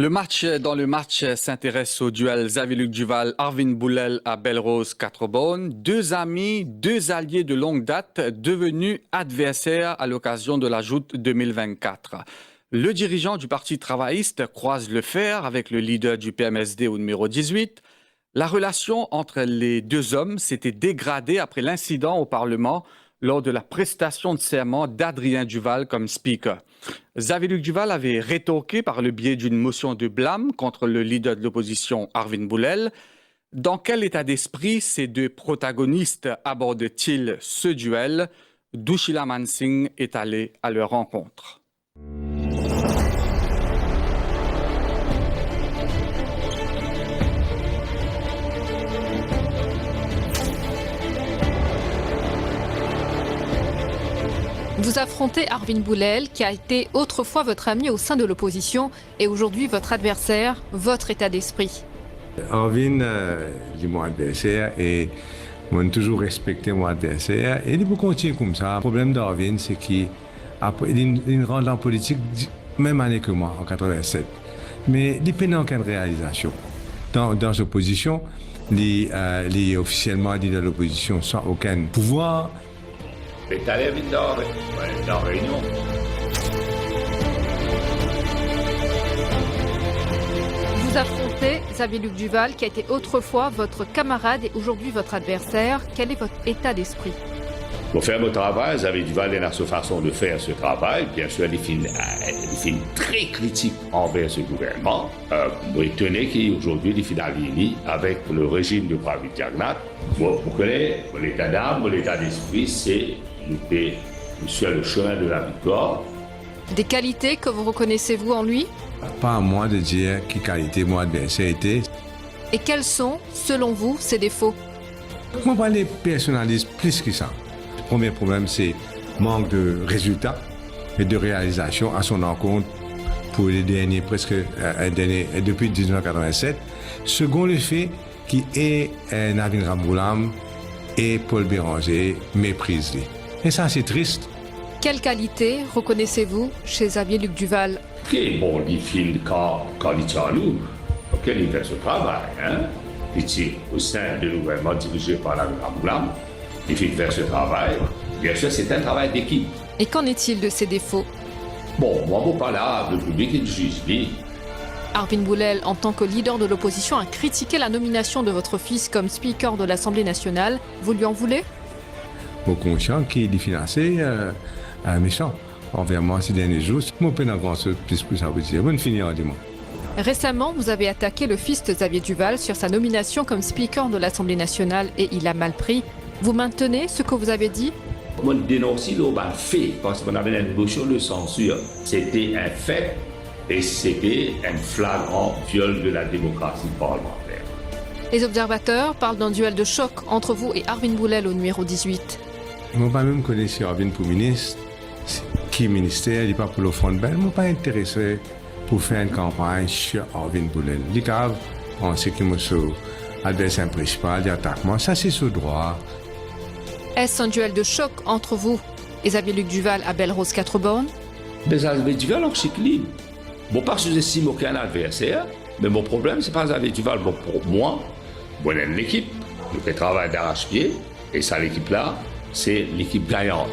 Dans le match s'intéresse au duel Xavier-Luc Duval, Arvin Boulel à Belle-Rose 4 deux amis, deux alliés de longue date devenus adversaires à l'occasion de la joute 2024. Le dirigeant du Parti travailliste croise le fer avec le leader du PMSD au numéro 18. La relation entre les deux hommes s'était dégradée après l'incident au Parlement lors de la prestation de serment d'Adrien Duval comme speaker. Xavier-Luc Duval avait rétorqué par le biais d'une motion de blâme contre le leader de l'opposition, Arvin Boulel. Dans quel état d'esprit ces deux protagonistes abordent-ils ce duel? Doushila Mansingh est allé à leur rencontre. Vous affrontez Arvin Boulel, qui a été autrefois votre ami au sein de l'opposition et aujourd'hui votre adversaire. Votre état d'esprit? Arvin est mon adversaire et moi, j'ai toujours respecté mon adversaire. Et il peut continuer comme ça. Le problème d'Arvin, c'est qu'il rentre en politique même année que moi, en 87. Mais il n'a aucune réalisation. Dans l'opposition, il est officiellement dit de l'opposition sans aucun pouvoir. Réunion. Vous affrontez Xavier-Luc Duval, qui a été autrefois votre camarade et aujourd'hui votre adversaire. Quel est votre état d'esprit? Pour faire mon travail, Xavier Duval a sa façon de faire ce travail. Bien sûr, il est très critique envers ce gouvernement. Moi, étonné qu'aujourd'hui, il est aligné avec le régime de Pravitt Jagnnath. Moi, vous connaissez, mon état d'âme, mon état d'esprit, c'est sur le chemin de la victoire. Des qualités que vous reconnaissez-vous en lui? Pas à moi de dire quelle qualité mon adversaire était. Et quels sont, selon vous, ses défauts? Moi, je les personnalise plus que ça. Le premier problème, c'est manque de résultats et de réalisation à son encontre pour les derniers, depuis 1987. Second, le fait qu'il est Navin Ramgoolam et Paul Béranger méprisent. Et ça, c'est triste. Quelle qualité reconnaissez-vous chez Xavier-Luc Duval? Bon, il filme quand il est à nous, auquel il fait ce travail. Il est au sein du gouvernement dirigé par Navin Ramgoolam. Il fait ce travail. Bien sûr, c'est un travail d'équipe. Et qu'en est-il de ses défauts? Bon, moi, je parle là, le public et le juge. Arvin Boulel, en tant que leader de l'opposition, a critiqué la nomination de votre fils comme speaker de l'Assemblée nationale. Vous lui en voulez? Je suis conscient qu'il est financé un méchant envers moi ces derniers jours. Je peux pas grand chose plus ça veut dire. Bonne finir, dis-moi. Récemment, vous avez attaqué le fils de Xavier Duval sur sa nomination comme speaker de l'Assemblée nationale et il a mal pris. Vous maintenez ce que vous avez dit? Moi, je dénonce le fait parce qu'on avait une motion de censure. C'était un fait et c'était un flagrant viol de la démocratie parlementaire. Les observateurs parlent d'un duel de choc entre vous et Arvin Boulel au numéro 18. Je ne pas même connaître Arvin pour ministre. Qui ministère, il n'est pas pour le front de balle. Je ne suis pas intéressé pour faire une campagne sur Arvin Boulel. Les caves, en ce qui me sauve, adversaire principal, d'attaquement, ça c'est ce droit. Est-ce un duel de choc entre vous et Xavier-Luc Duval à Belle-Rose 4 bornes? Mais Xavier Duval, on s'équilibre. Bon, pas sous-estime aucun adversaire, mais mon problème, c'est pas Xavier Duval. Bon, pour moi, on aime l'équipe, je fais travail d'arrache-pied, et ça, l'équipe-là, c'est l'équipe gagnante.